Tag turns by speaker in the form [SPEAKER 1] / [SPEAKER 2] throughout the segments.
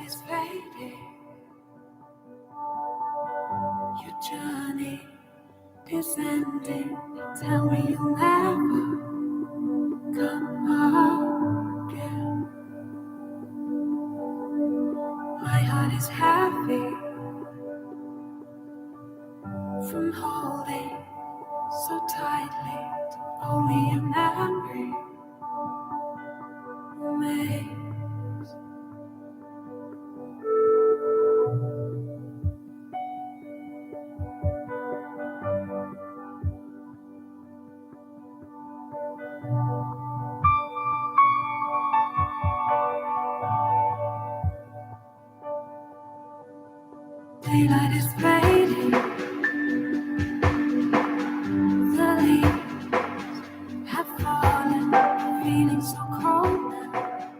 [SPEAKER 1] is fading. Your journey is ending. Tell me you'll never come again. My heart is heavy from holding so tightly. Only a memory remains. Daylight is fading. The leaves have fallen, feeling so cold now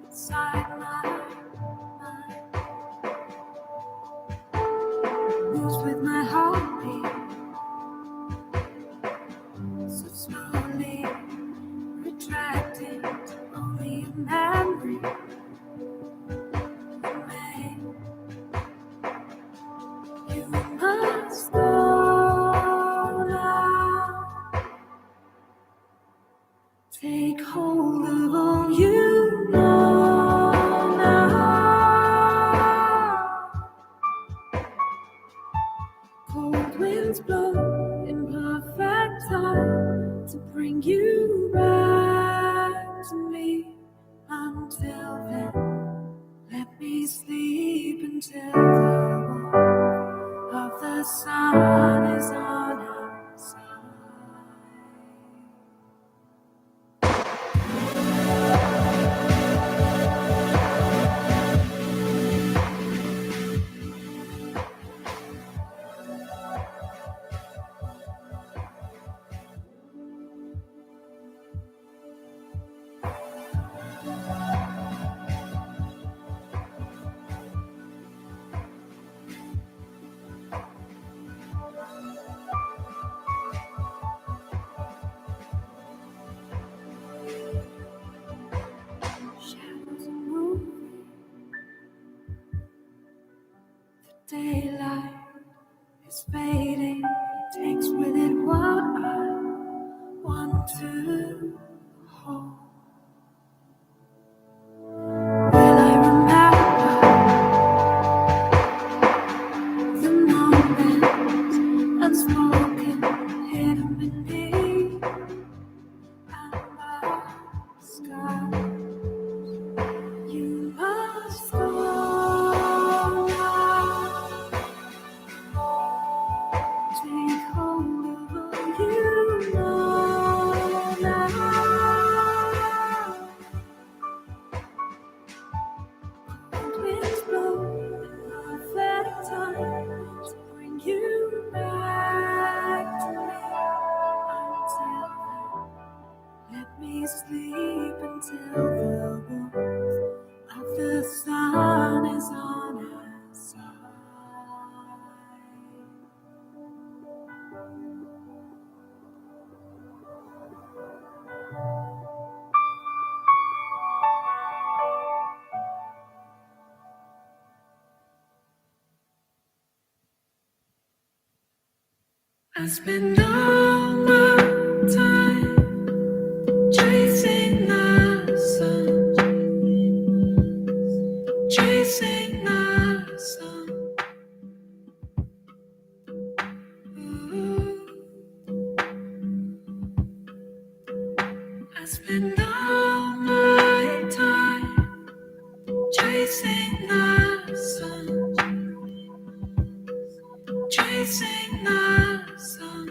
[SPEAKER 1] inside my mind. Moves with my heartbeat, so slowly retracting. Only a memory remains. You must go now. Take hold of all you know now. Cold winds blow in perfect time to bring you back to me. Until then, let me sleep until the warmth of the sun is on our side. Shadows are moving, the daylight is fading. It takes with it what I want to hold. Will I remember the moments unspoken, hidden beneath amber skies? You must go now. Take hold of all you know now. Cold winds blow in perfect time to bring you back to me. Until then, let me sleep until the warmth of the sun is on our side. I spend all my time chasing the sun, chasing the sun. Ooh. I spend all my time chasing the sun, chasing the sun.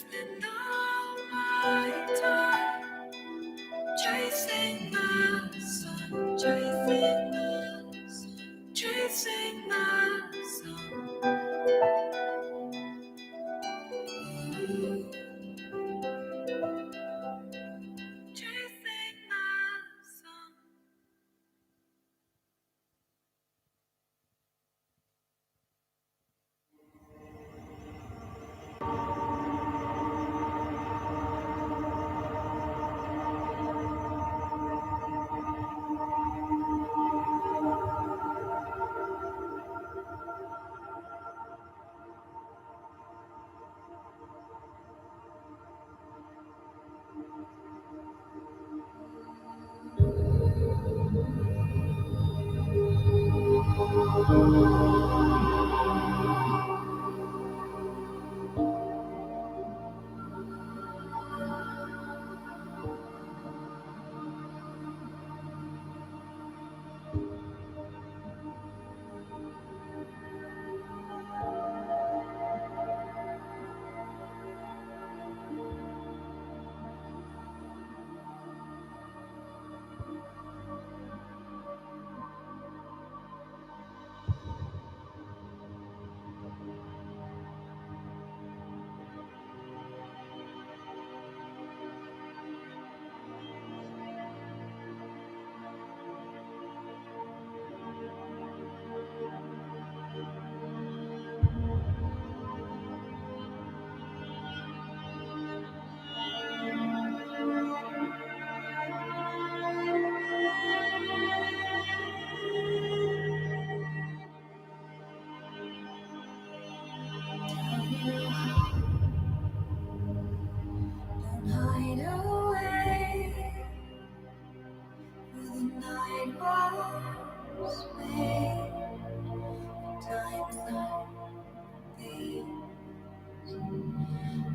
[SPEAKER 1] spend all my time chasing the sun, chasing the sun, chasing the sun. Chasing the sun. Don't hide away, for the night was made for times like these.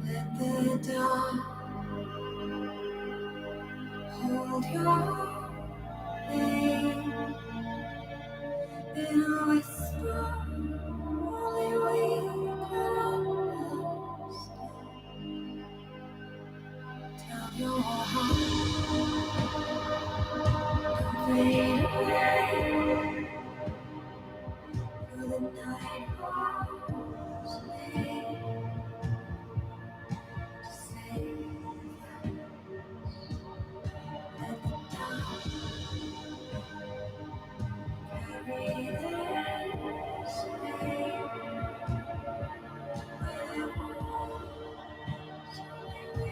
[SPEAKER 1] Let the dark hold your name in a whisper, only we can understand. Tell your heart to fade away, for the night was made to save. Let the dark carry this pain where there was only we.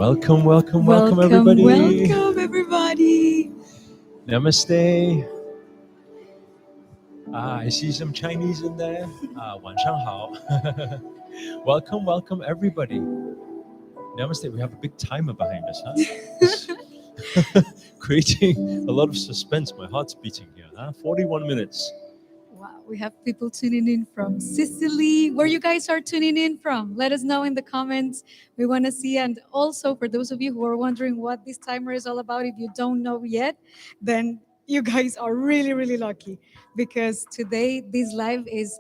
[SPEAKER 2] Welcome, welcome, welcome,
[SPEAKER 1] Welcome,
[SPEAKER 2] everybody.
[SPEAKER 1] welcome, everybody.
[SPEAKER 2] Namaste. I see some Chinese in there. 晚上好. Welcome, welcome, everybody. Namaste. We have a big timer behind us, huh? Creating a lot of suspense. My heart's beating here, huh? 41 minutes.
[SPEAKER 1] Wow, we have people tuning in from Sicily. Where you guys are tuning in from? Let us know in the comments. We want to see. And also, for those of you who are wondering what this timer is all about, if you don't know yet, then you guys are really, really lucky because today this live is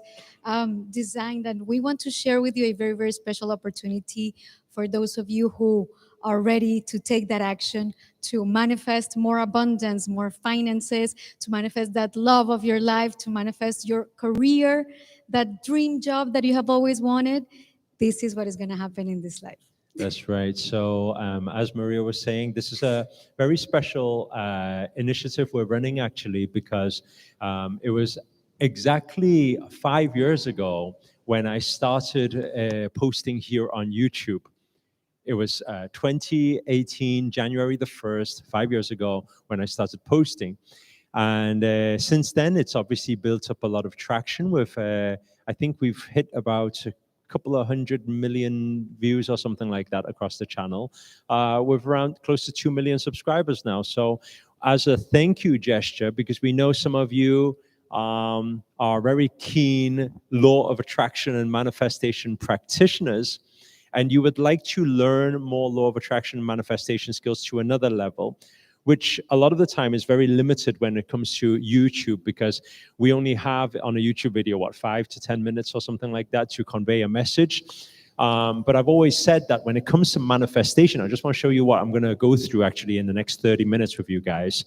[SPEAKER 1] designed and we want to share with you a very, very special opportunity for those of you who are ready to take that action to manifest more abundance, more finances, to manifest that love of your life, to manifest your career, that dream job that you have always wanted. This is what is going to happen in this life.
[SPEAKER 2] That's right. So, as Maria was saying, this is a very special initiative we're running actually because it was exactly 5 years ago when I started posting here on YouTube. It was 2018, January the 1st, 5 years ago when I started posting. And since then, it's obviously built up a lot of traction with, I think we've hit about a couple of 100 million views or something like that across the channel, with around close to 2 million subscribers now. So as a thank you gesture, because we know some of you are very keen law of attraction and manifestation practitioners, and you would like to learn more law of attraction and manifestation skills to another level, which a lot of the time is very limited when it comes to YouTube, because we only have on a YouTube video, 5 to 10 minutes or something like that to convey a message. But I've always said that when it comes to manifestation, I just want to show you what I'm going to go through actually in the next 30 minutes with you guys.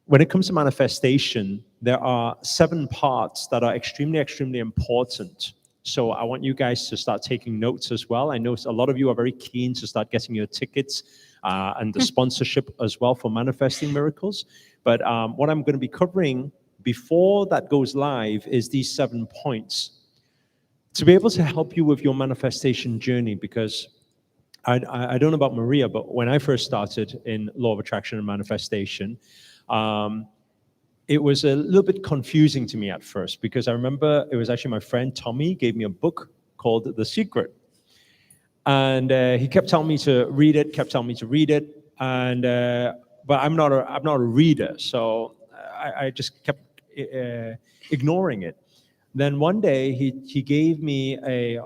[SPEAKER 2] When it comes to manifestation, there are 7 parts that are extremely, extremely important. So I want you guys to start taking notes as well. I know a lot of you are very keen to start getting your tickets and the sponsorship as well for Manifesting Miracles. But what I'm going to be covering before that goes live is these 7 points to be able to help you with your manifestation journey, because I don't know about Maria, but when I first started in law of attraction and manifestation, it was a little bit confusing to me at first, because I remember it was actually my friend Tommy gave me a book called The Secret. And he kept telling me to read it, and but I'm not a reader, so I just kept ignoring it. Then one day he gave me a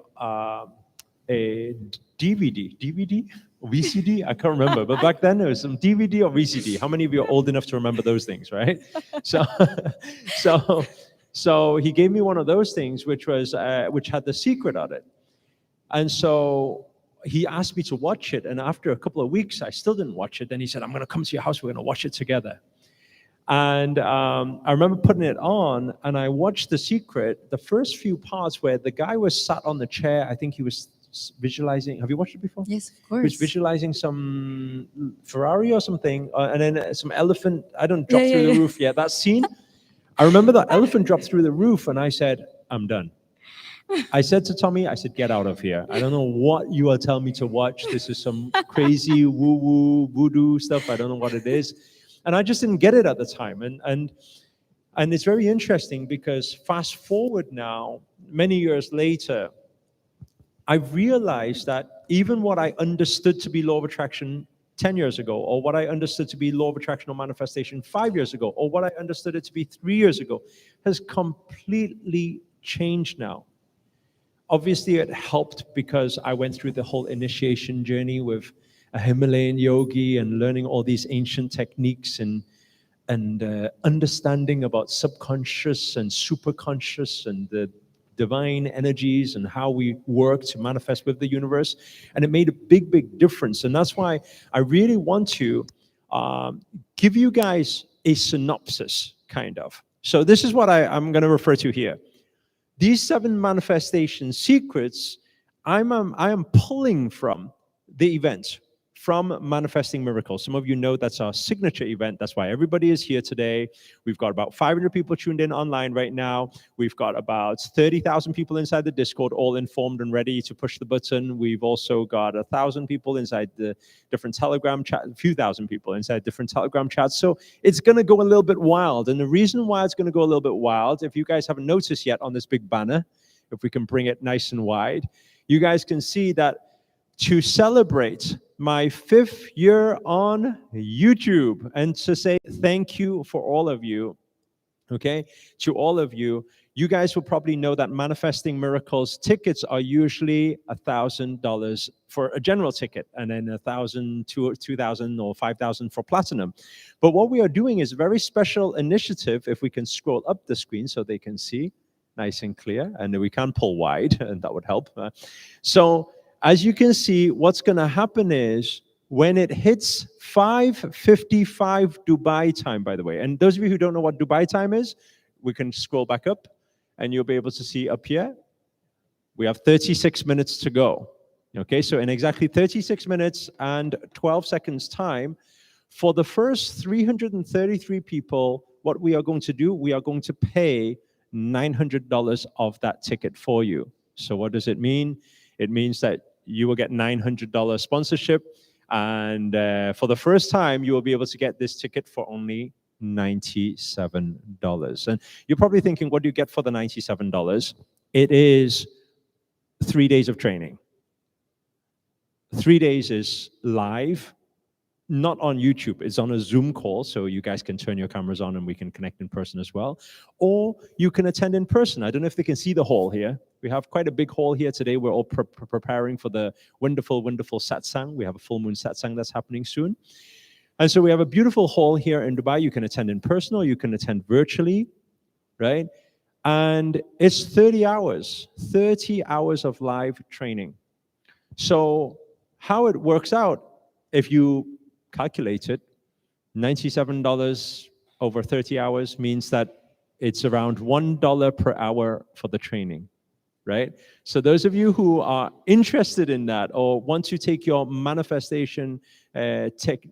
[SPEAKER 2] DVD, VCD, I can't remember, but back then it was some DVD or VCD. How many of you are old enough to remember those things, right? So he gave me one of those things, which had The Secret on it. And so he asked me to watch it. And after a couple of weeks, I still didn't watch it. Then he said, I'm going to come to your house. We're going to watch it together. And I remember putting it on, and I watched The Secret, the first few parts where the guy was sat on the chair. I think he was visualizing. Have you watched it before?
[SPEAKER 1] Yes, of course.
[SPEAKER 2] He was visualizing some Ferrari or something, and then some elephant, I don't drop through the roof. Yeah, that scene. I remember that elephant dropped through the roof, and I said, I'm done. I said to Tommy, I said, get out of here. I don't know what you are telling me to watch. This is some crazy woo-woo, voodoo stuff. I don't know what it is. And I just didn't get it at the time. And it's very interesting because fast forward now, many years later, I've realized that even what I understood to be law of attraction 10 years ago, or what I understood to be law of attraction or manifestation 5 years ago, or what I understood it to be 3 years ago, has completely changed now. Obviously, it helped because I went through the whole initiation journey with a Himalayan yogi and learning all these ancient techniques and understanding about subconscious and superconscious and the divine energies and how we work to manifest with the universe. And it made a big, big difference. And that's why I really want to give you guys a synopsis, kind of. So this is what I'm going to refer to here. These 7 manifestation secrets, I am pulling from the events from Manifesting Miracles. Some of you know that's our signature event. That's why everybody is here today. We've got about 500 people tuned in online right now. We've got about 30,000 people inside the Discord, all informed and ready to push the button. We've also got 1,000 people inside the different Telegram chat, a few thousand people inside different Telegram chats. So it's going to go a little bit wild. And the reason why it's going to go a little bit wild, if you guys haven't noticed yet on this big banner, if we can bring it nice and wide, you guys can see that to celebrate my 5th year on YouTube and to say thank you for all of you, okay, to all of you, you guys will probably know that Manifesting Miracles tickets are usually $1,000 for a general ticket, and then 1,000, 2,000, or 5,000 for platinum. But what we are doing is a very special initiative. If we can scroll up the screen so they can see nice and clear, and we can pull wide, and that would help. So as you can see, what's going to happen is when it hits 5:55 Dubai time, by the way, and those of you who don't know what Dubai time is, we can scroll back up and you'll be able to see up here, we have 36 minutes to go. Okay, so in exactly 36 minutes and 12 seconds time, for the first 333 people, what we are going to do, we are going to pay $900 of that ticket for you. So what does it mean? It means that you will get $900 sponsorship, and for the first time, you will be able to get this ticket for only $97. And you're probably thinking, what do you get for the $97? It is 3 days of training. 3 days is live, not on YouTube. It's on a Zoom call, so you guys can turn your cameras on and we can connect in person as well. Or you can attend in person. I don't know if they can see the hall here. We have quite a big hall here today. We're all preparing for the wonderful, wonderful satsang. We have a full moon satsang that's happening soon. And so we have a beautiful hall here in Dubai. You can attend in person or you can attend virtually, right? And it's 30 hours of live training. So how it works out, if you calculate it, $97 over 30 hours means that it's around $1 per hour for the training, right? So those of you who are interested in that or want to take your manifestation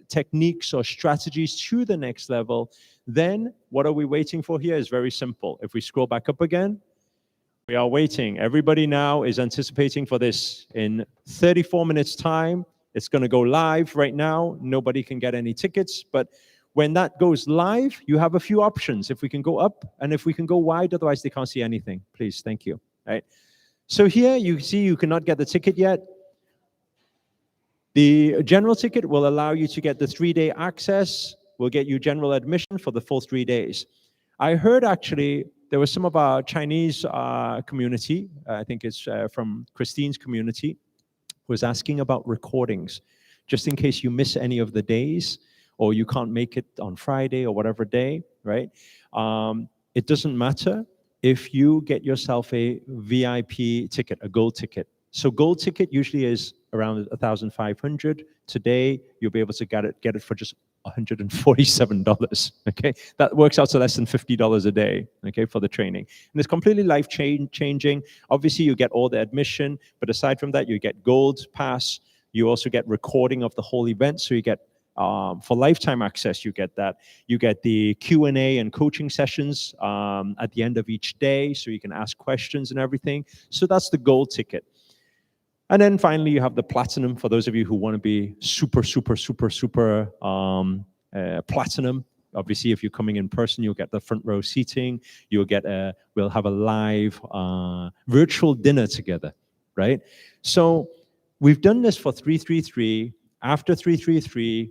[SPEAKER 2] techniques or strategies to the next level, then what are we waiting for here is very simple. If we scroll back up again, we are waiting. Everybody now is anticipating for this. In 34 minutes time, it's going to go live right now. Nobody can get any tickets, but when that goes live, you have a few options. If we can go up and if we can go wide, otherwise they can't see anything. Please, thank you. Right. So here you see you cannot get the ticket yet. The general ticket will allow you to get the 3-day access. We'll get you general admission for the full 3 days. I heard actually there was some of our Chinese community, I think it's from Christine's community, was asking about recordings, just in case you miss any of the days or you can't make it on Friday or whatever day, right? It doesn't matter if you get yourself a VIP ticket, a gold ticket. So gold ticket usually is around 1,500. Today, you'll be able to get it for just $147, okay? That works out to less than $50 a day, okay, for the training. And it's completely life-changing. Obviously, you get all the admission, but aside from that, you get gold pass. You also get recording of the whole event, so you get, for lifetime access, you get that. You get the Q&A and coaching sessions at the end of each day, so you can ask questions and everything. So that's the gold ticket. And then finally, you have the platinum for those of you who want to be super platinum. Obviously, if you're coming in person, you'll get the front row seating. You'll get we'll have a live virtual dinner together, right? So we've done this for 333. After 333,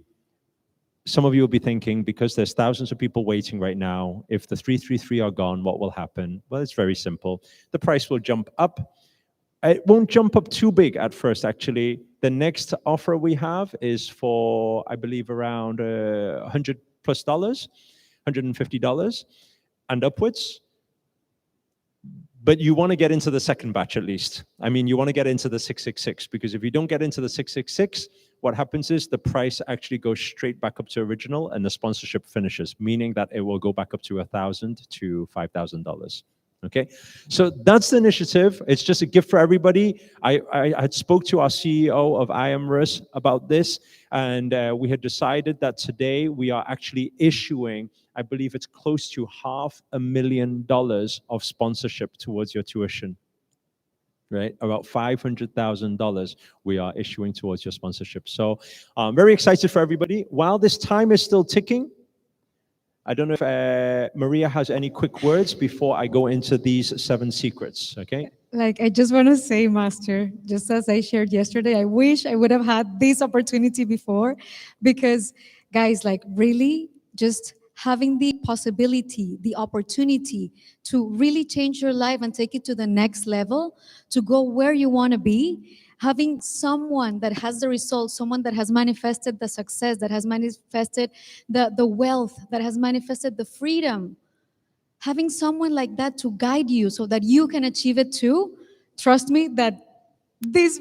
[SPEAKER 2] some of you will be thinking, because there's thousands of people waiting right now, if the 333 are gone, what will happen? Well, it's very simple. The price will jump up. It won't jump up too big at first, actually. The next offer we have is for, I believe, around $100 plus, $150 and upwards. But you want to get into the second batch at least. I mean, you want to get into the 666, because if you don't get into the 666, what happens is the price actually goes straight back up to original and the sponsorship finishes, meaning that it will go back up to $1,000 to $5,000. Okay, so that's the initiative. It's just a gift for everybody. I had spoke to our CEO of IAMRIS about this, and we had decided that today we are actually issuing, I believe it's close to $500,000 of sponsorship towards your tuition. Right, about $500,000 we are issuing towards your sponsorship. So I'm very excited for everybody. While this time is still ticking, I don't know if Maria has any quick words before I go into these 7 secrets, okay?
[SPEAKER 1] Like, I just want to say, Master, just as I shared yesterday, I wish I would have had this opportunity before, because, guys, like, really just having the possibility, the opportunity to really change your life and take it to the next level, to go where you want to be, having someone that has the results, someone that has manifested the success, that has manifested the wealth, that has manifested the freedom, having someone like that to guide you so that you can achieve it too. Trust me that this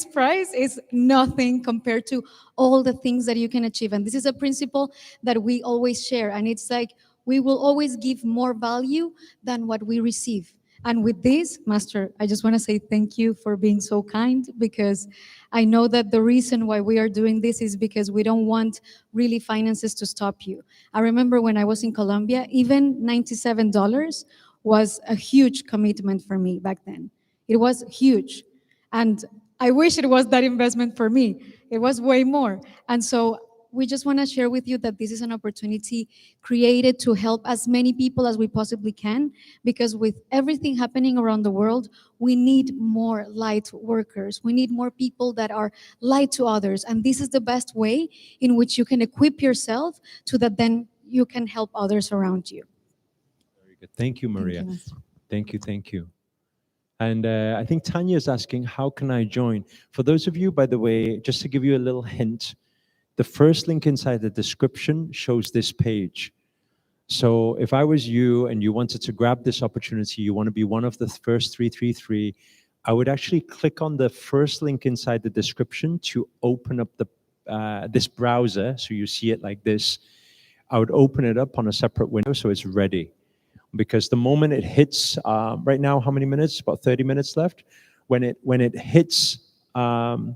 [SPEAKER 1] price is nothing compared to all the things that you can achieve. And this is a principle that we always share, and it's like we will always give more value than what we receive. And with this, Master, I just want to say thank you for being so kind, because I know that the reason why we are doing this is because we don't want really finances to stop you. I remember when I was in Colombia, even $97 was a huge commitment for me back then. It was huge. And I wish it was that investment for me. It was way more. And so we just want to share with you that this is an opportunity created to help as many people as we possibly can, because with everything happening around the world, we need more light workers. We need more people that are light to others. And this is the best way in which you can equip yourself so that then you can help others around you.
[SPEAKER 2] Very good. Thank you, Maria.
[SPEAKER 1] Thank you, Master.
[SPEAKER 2] Thank you, thank you. And I think Tanya is asking, how can I join? For those of you, by the way, just to give you a little hint, the first link inside the description shows this page. So if I was you and you wanted to grab this opportunity, you want to be one of the first 333, I would actually click on the first link inside the description to open up this browser. So you see it like this. I would open it up on a separate window so it's ready. Because the moment it hits, right now, how many minutes? About 30 minutes left. When it hits, right,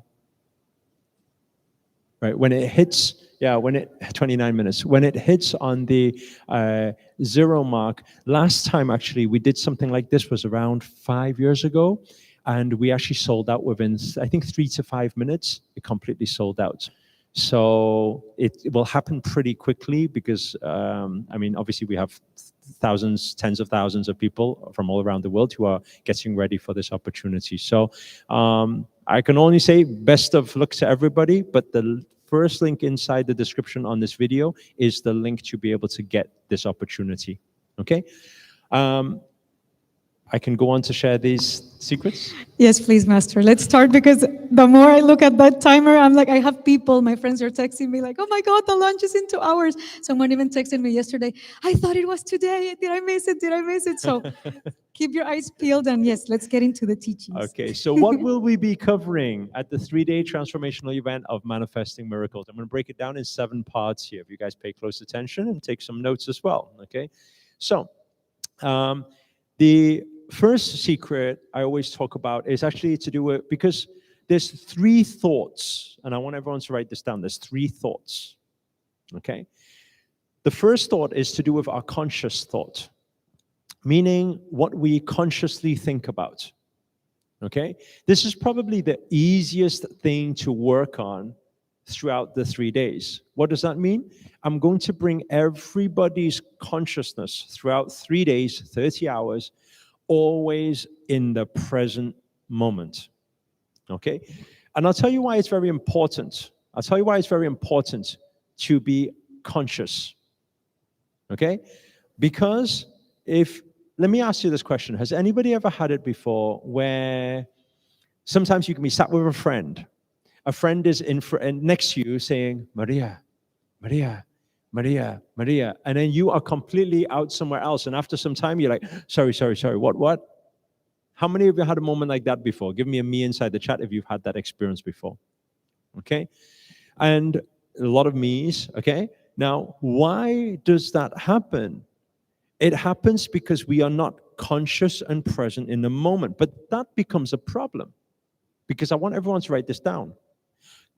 [SPEAKER 2] when it hits, 29 minutes. When it hits on the 0 mark, last time actually we did something like this was around 5 years ago, and we actually sold out within, I think, 3 to 5 minutes. It completely sold out. So it will happen pretty quickly because, I mean, obviously we have thousands, tens of thousands of people from all around the world who are getting ready for this opportunity. So I can only say best of luck to everybody, but the first link inside the description on this video is the link to be able to get this opportunity, okay? I can go on to share these secrets?
[SPEAKER 1] Yes, please, Master. Let's start, because the more I look at that timer, I'm like, I have people, my friends are texting me like, oh my God, the launch is in 2 hours. Someone even texted me yesterday, I thought it was today. Did I miss it? Did I miss it? So keep your eyes peeled, and yes, let's get into the teachings.
[SPEAKER 2] Okay, so what will we be covering at the 3-day transformational event of Manifesting Miracles? I'm going to break it down in 7 parts here. If you guys pay close attention and take some notes as well, okay? So the first secret I always talk about is actually to do with, because there's 3 thoughts, and I want everyone to write this down. There's 3 thoughts, okay? The first thought is to do with our conscious thought, meaning what we consciously think about, okay? This is probably the easiest thing to work on throughout the 3 days. What does that mean? I'm going to bring everybody's consciousness throughout 3 days, 30 hours, always in the present moment, okay? And I'll tell you why it's very important. I'll tell you why it's very important to be conscious, okay? Because let me ask you this question. Has anybody ever had it before where sometimes you can be sat with a friend is next to you saying, Maria, Maria, Maria, Maria, and then you are completely out somewhere else, and after some time you're like, sorry, what? How many of you had a moment like that before? Give me a me inside the chat if you've had that experience before, okay? And a lot of me's, okay? Now, why does that happen? It happens because we are not conscious and present in the moment. But that becomes a problem because I want everyone to write this down.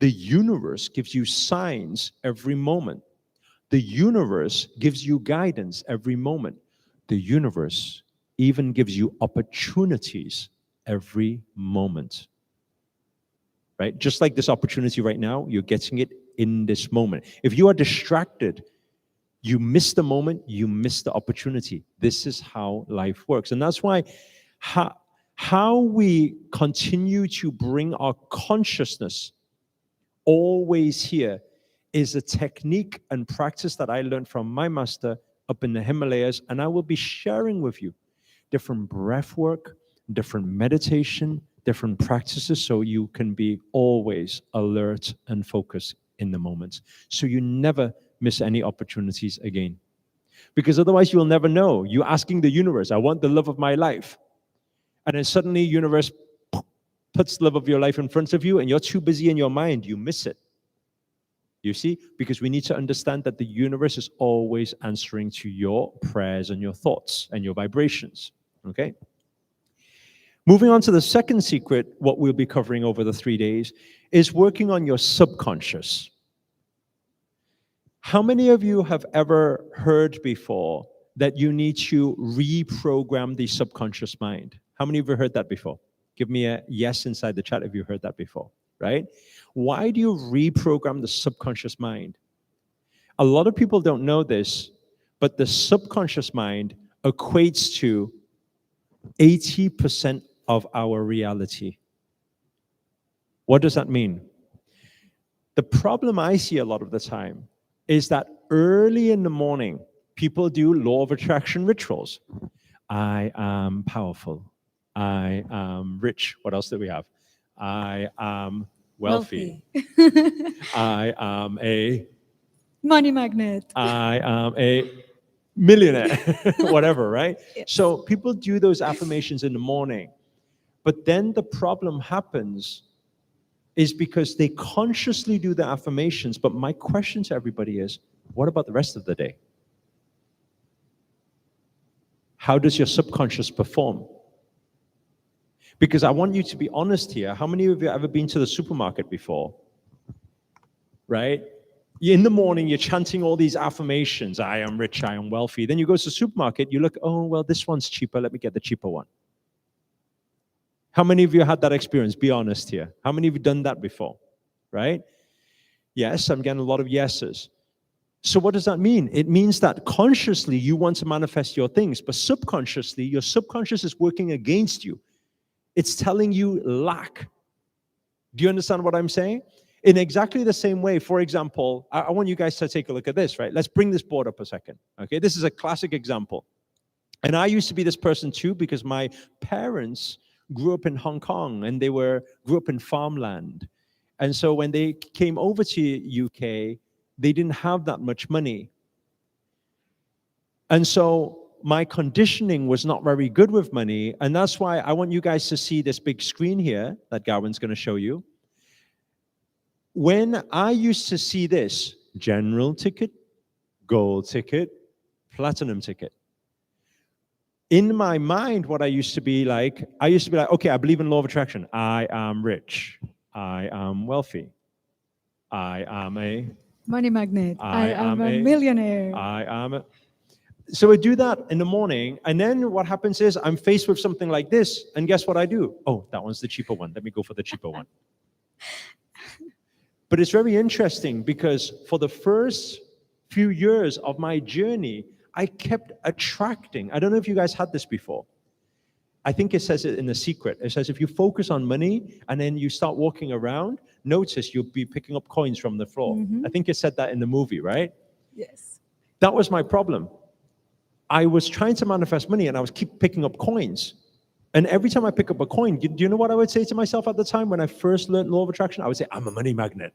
[SPEAKER 2] The universe gives you signs every moment. The universe gives you guidance every moment. The universe even gives you opportunities every moment. Right? Just like this opportunity right now, you're getting it in this moment. If you are distracted, you miss the moment, you miss the opportunity. This is how life works. And that's why how we continue to bring our consciousness always here is a technique and practice that I learned from my master up in the Himalayas, and I will be sharing with you different breath work, different meditation, different practices, so you can be always alert and focused in the moment, so you never miss any opportunities again. Because otherwise you'll never know. You're asking the universe, I want the love of my life. And then suddenly universe puts the love of your life in front of you and you're too busy in your mind, you miss it. You see? Because we need to understand that the universe is always answering to your prayers and your thoughts and your vibrations. Okay? Moving on to the second secret, what we'll be covering over the 3 days, is working on your subconscious. How many of you have ever heard before that you need to reprogram the subconscious mind? How many of you heard that before? Give me a yes inside the chat if you heard that before, right? Why do you reprogram the subconscious mind? A lot of people don't know this, but the subconscious mind equates to 80% of our reality. What does that mean? The problem I see a lot of the time is that early in the morning, people do law of attraction rituals. I am powerful. I am rich. What else do we have? I am wealthy. I am a
[SPEAKER 1] money magnet.
[SPEAKER 2] I am a millionaire. Whatever, right?
[SPEAKER 1] Yes.
[SPEAKER 2] So people do those affirmations in the morning. But then the problem happens is because they consciously do the affirmations. But my question to everybody is, what about the rest of the day? How does your subconscious perform? Because I want you to be honest here. How many of you have ever been to the supermarket before? Right? In the morning, you're chanting all these affirmations. I am rich, I am wealthy. Then you go to the supermarket, you look, oh, well, this one's cheaper. Let me get the cheaper one. How many of you had that experience? Be honest here. How many of you done that before? Right? Yes, I'm getting a lot of yeses. So what does that mean? It means that consciously you want to manifest your things, but subconsciously, your subconscious is working against you. It's telling you lack. Do you understand what I'm saying? In exactly the same way, for example, I want you guys to take a look at this, right? Let's bring this board up a second. Okay, this is a classic example. And I used to be this person too because my parents grew up in Hong Kong and they grew up in farmland. And so when they came over to UK, they didn't have that much money. And so my conditioning was not very good with money. And that's why I want you guys to see this big screen here that Gowan's going to show you. When I used to see this, general ticket, gold ticket, platinum ticket, in my mind, what I used to be like, okay, I believe in law of attraction. I am rich. I am wealthy. I am a
[SPEAKER 1] money magnet. I am a millionaire.
[SPEAKER 2] I am a... So I do that in the morning, and then what happens is I'm faced with something like this, and guess what I do? Oh, that one's the cheaper one. Let me go for the cheaper one. But it's very interesting because for the first few years of my journey, I kept attracting. I don't know if you guys had this before. I think it says it in The Secret. It says if you focus on money and then you start walking around, notice you'll be picking up coins from the floor. Mm-hmm. I think it said that in the movie, right?
[SPEAKER 1] Yes.
[SPEAKER 2] That was my problem. I was trying to manifest money and I was keep picking up coins. And every time I pick up a coin, do you know what I would say to myself at the time when I first learned law of attraction? I would say, I'm a money magnet.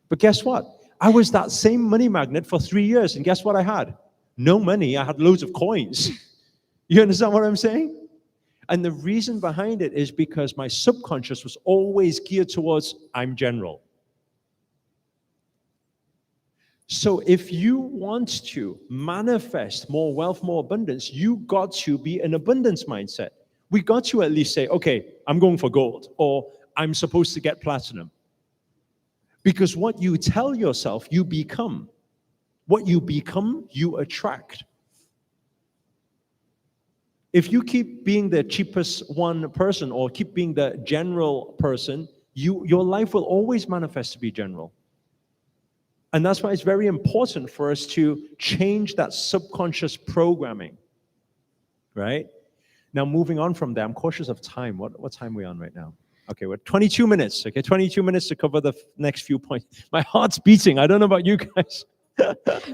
[SPEAKER 2] But guess what? I was that same money magnet for 3 years. And guess what I had? No money. I had loads of coins. You understand what I'm saying? And the reason behind it is because my subconscious was always geared towards, I'm general. So if you want to manifest more wealth, more abundance, you got to be an abundance mindset. We got to at least say, okay, I'm going for gold, or I'm supposed to get platinum. Because what you tell yourself, you become. What you become, you attract. If you keep being the cheapest one person or keep being the general person, your life will always manifest to be general. And that's why it's very important for us to change that subconscious programming, right? Now, moving on from there, I'm cautious of time. What time are we on right now? Okay, we're 22 minutes. Okay, 22 minutes to cover the next few points. My heart's beating. I don't know about you guys.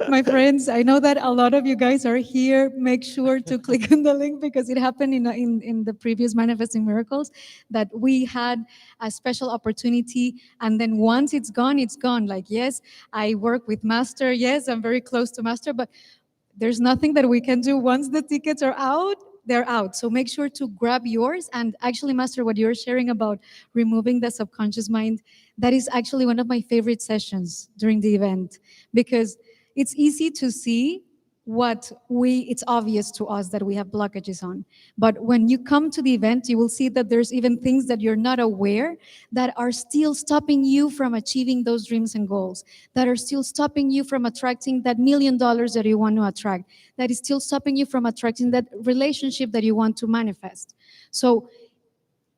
[SPEAKER 1] My friends, I know that a lot of you guys are here. Make sure to click on the link because it happened in the previous Manifesting Miracles that we had a special opportunity. And then once it's gone, it's gone. Like, yes, I work with Master. Yes, I'm very close to Master, but there's nothing that we can do once the tickets are out. They're out. So make sure to grab yours. And actually, Master, what you're sharing about removing the subconscious mind, that is actually one of my favorite sessions during the event because it's easy to see it's obvious to us that we have blockages on. But when you come to the event, you will see that there's even things that you're not aware that are still stopping you from achieving those dreams and goals, that are still stopping you from attracting that $1 million that you want to attract, that is still stopping you from attracting that relationship that you want to manifest. So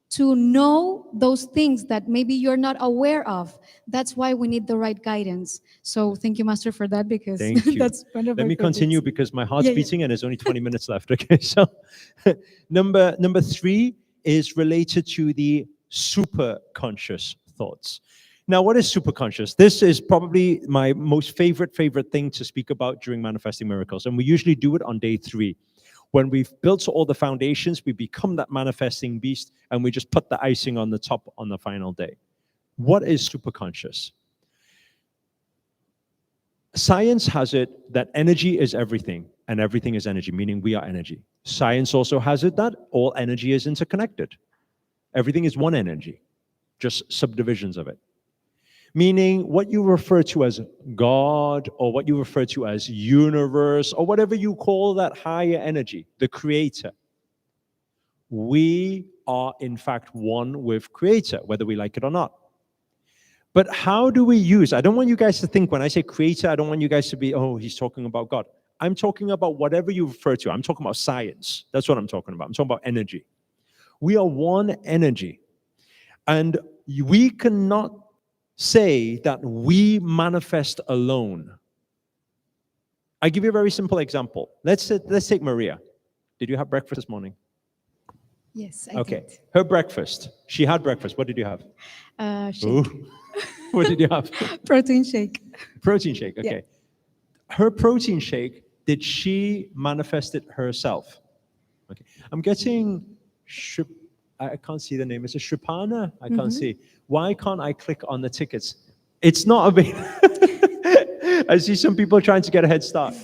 [SPEAKER 1] to know those things that maybe you're not aware of. That's why we need the right guidance. So thank you, Master, for that because
[SPEAKER 2] Thank you.
[SPEAKER 1] that's one of
[SPEAKER 2] Let
[SPEAKER 1] my
[SPEAKER 2] me continue
[SPEAKER 1] favorites.
[SPEAKER 2] because my heart's
[SPEAKER 1] Yeah, yeah.
[SPEAKER 2] beating and there's only 20 minutes left. Okay, so number three is related to the super conscious thoughts. Now, what is super conscious? This is probably my most favorite thing to speak about during Manifesting Miracles, and we usually do it on day 3. When we've built all the foundations, we become that manifesting beast, and we just put the icing on the top on the final day. What is superconscious? Science has it that energy is everything, and everything is energy, meaning we are energy. Science also has it that all energy is interconnected. Everything is one energy, just subdivisions of it. Meaning what you refer to as God, or what you refer to as universe, or whatever you call that higher energy, the creator. We are in fact one with creator, whether we like it or not. But how do we use, I don't want you guys to think when I say creator, I don't want you guys to be, oh, he's talking about God. I'm talking about whatever you refer to. I'm talking about science. That's what I'm talking about. I'm talking about energy. We are one energy. And we cannot say that we manifest alone. I give you a very simple example. Let's take Maria. Did you have breakfast this morning?
[SPEAKER 1] Yes, I
[SPEAKER 2] Okay.
[SPEAKER 1] did.
[SPEAKER 2] Her breakfast. She had breakfast. What did you have?
[SPEAKER 1] Shake.
[SPEAKER 2] Ooh. What did you have?
[SPEAKER 1] Protein shake.
[SPEAKER 2] Protein shake. Okay.
[SPEAKER 1] Yeah.
[SPEAKER 2] Her protein shake, did she manifest it herself? Okay. I'm getting I can't see the name. Is it Shripana? I can't see. Why can't I click on the tickets? It's not available. I see some people trying to get a head start.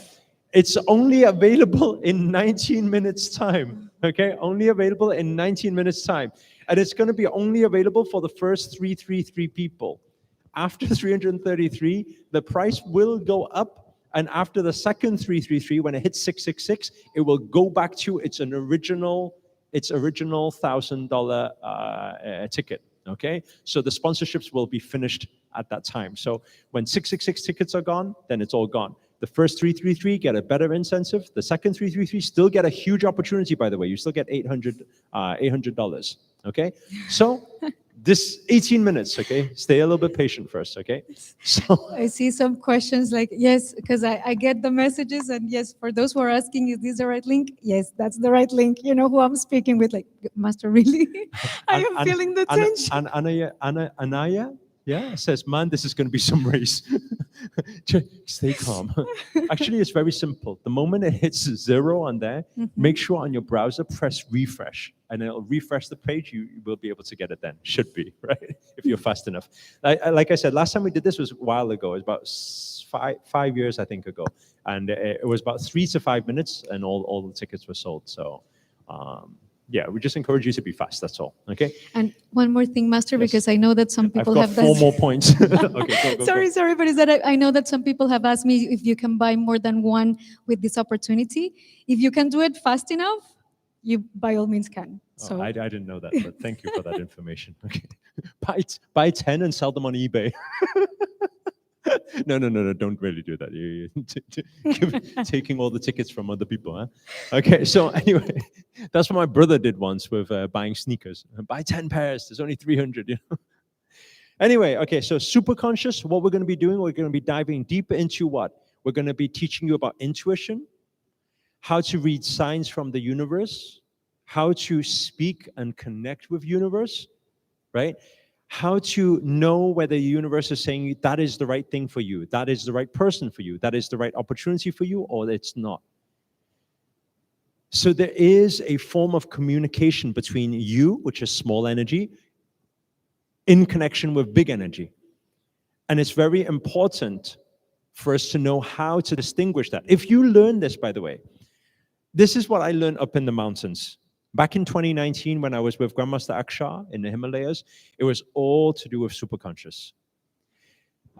[SPEAKER 2] It's only available in 19 minutes time. Okay, only available in 19 minutes time. And it's going to be only available for the first 333 people. After 333, the price will go up. And after the second 333, when it hits 666, it will go back to its original $1,000 ticket. Okay, so the sponsorships will be finished at that time. So when 666 tickets are gone, then it's all gone. The first 333 get a better incentive. The second 333 still get a huge opportunity, by the way. You still get $800. Okay, so this 18 minutes, okay? Stay a little bit patient first, okay? So
[SPEAKER 1] I see some questions like, yes, because I get the messages. And yes, for those who are asking, is this the right link? Yes, that's the right link. You know who I'm speaking with, like, Master, really? I am feeling the tension.
[SPEAKER 2] Anaya, yeah, says, man, this is going to be some race. Stay calm. Actually, it's very simple. The moment it hits 0 on there, make sure on your browser, press refresh, and it'll refresh the page. You will be able to get it then. Should be, right? If you're fast enough. Like I said, last time we did this was a while ago. It was about 5 years, I think, ago. And it was about 3 to 5 minutes, and all the tickets were sold. So Yeah, we just encourage you to be fast. That's all. Okay.
[SPEAKER 1] And one more thing, Master,
[SPEAKER 2] Yes.
[SPEAKER 1] because I know that some
[SPEAKER 2] I've
[SPEAKER 1] people
[SPEAKER 2] got
[SPEAKER 1] have
[SPEAKER 2] four
[SPEAKER 1] that.
[SPEAKER 2] more points. Okay, go.
[SPEAKER 1] Sorry, but is that I know that some people have asked me if you can buy more than one with this opportunity. If you can do it fast enough, you by all means can.
[SPEAKER 2] Oh,
[SPEAKER 1] So
[SPEAKER 2] I didn't know that, but thank you for that information. Okay. Buy 10 and sell them on eBay. No, don't really do that. Taking all the tickets from other people. Huh? Okay, so anyway, that's what my brother did once with buying sneakers. Buy 10 pairs, there's only 300. You know? Anyway, okay, so super conscious, what we're going to be doing, we're going to be diving deeper into what? We're going to be teaching you about intuition, how to read signs from the universe, how to speak and connect with universe, right? How to know whether the universe is saying that is the right thing for you, that is the right person for you, that is the right opportunity for you, or it's not. So there is a form of communication between you, which is small energy, in connection with big energy. And it's very important for us to know how to distinguish that. If you learn this, by the way, this is what I learned up in the mountains. Back in 2019, when I was with Grandmaster Akarshana in the Himalayas, it was all to do with superconscious.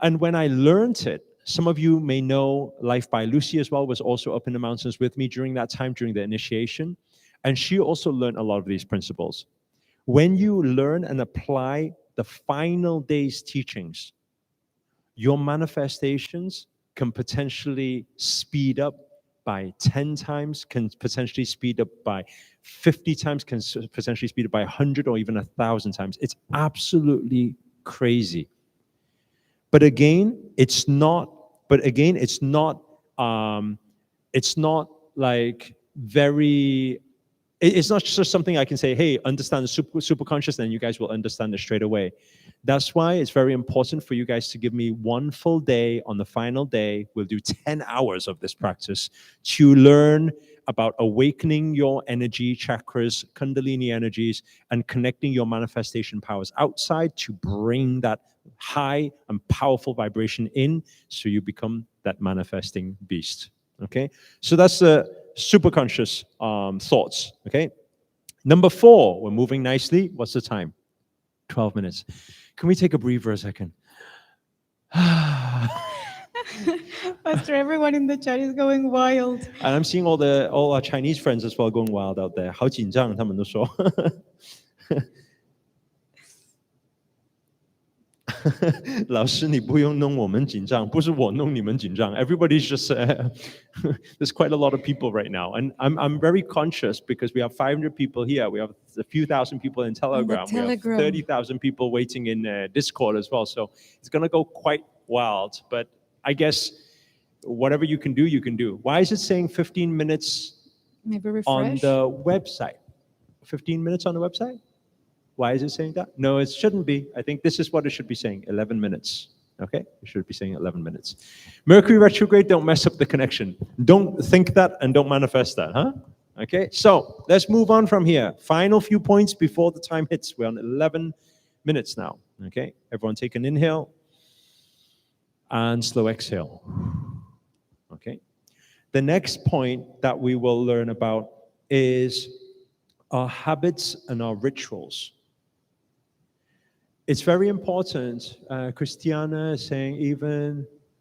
[SPEAKER 2] And when I learned it, some of you may know Life by Lucy as well, was also up in the mountains with me during that time, during the initiation. And she also learned a lot of these principles. When you learn and apply the final day's teachings, your manifestations can potentially speed up by 10 times, can potentially speed up by 50 times, can potentially speed up by 100 or even 1,000 times. It's absolutely crazy. But again, it's not like very, it's not just something I can say, hey, understand the super conscious, and you guys will understand it straight away. That's why it's very important for you guys to give me one full day. On the final day, we'll do 10 hours of this practice to learn about awakening your energy chakras, kundalini energies, and connecting your manifestation powers outside to bring that high and powerful vibration in, so you become that manifesting beast. Okay, so that's the super conscious thoughts. Okay, number 4, we're moving nicely. What's the time? 12 minutes. Can we take a breather a second?
[SPEAKER 1] Pastor, everyone in the chat is going wild.
[SPEAKER 2] And I'm seeing all our Chinese friends as well going wild out there. 好紧张，他们都说。老师，你不用弄我们紧张，不是我弄你们紧张。Everybody's just there's quite a lot of people right now, and I'm very conscious because we have 500 people here. We have a few thousand people in Telegram. We have 30,000 people waiting in Discord as well. So it's gonna go quite wild. But I guess whatever you can do, you can do. Why is it saying 15 minutes
[SPEAKER 1] Maybe refresh
[SPEAKER 2] on the website? 15 minutes on the website? Why is it saying that? No, it shouldn't be. I think this is what it should be saying, 11 minutes. Okay? It should be saying 11 minutes. Mercury retrograde, don't mess up the connection. Don't think that and don't manifest that, huh? Okay, so let's move on from here. Final few points before the time hits. We're on 11 minutes now. Okay, everyone take an inhale and slow exhale. Okay, the next point that we will learn about is our habits and our rituals. It's very important. Christiana is saying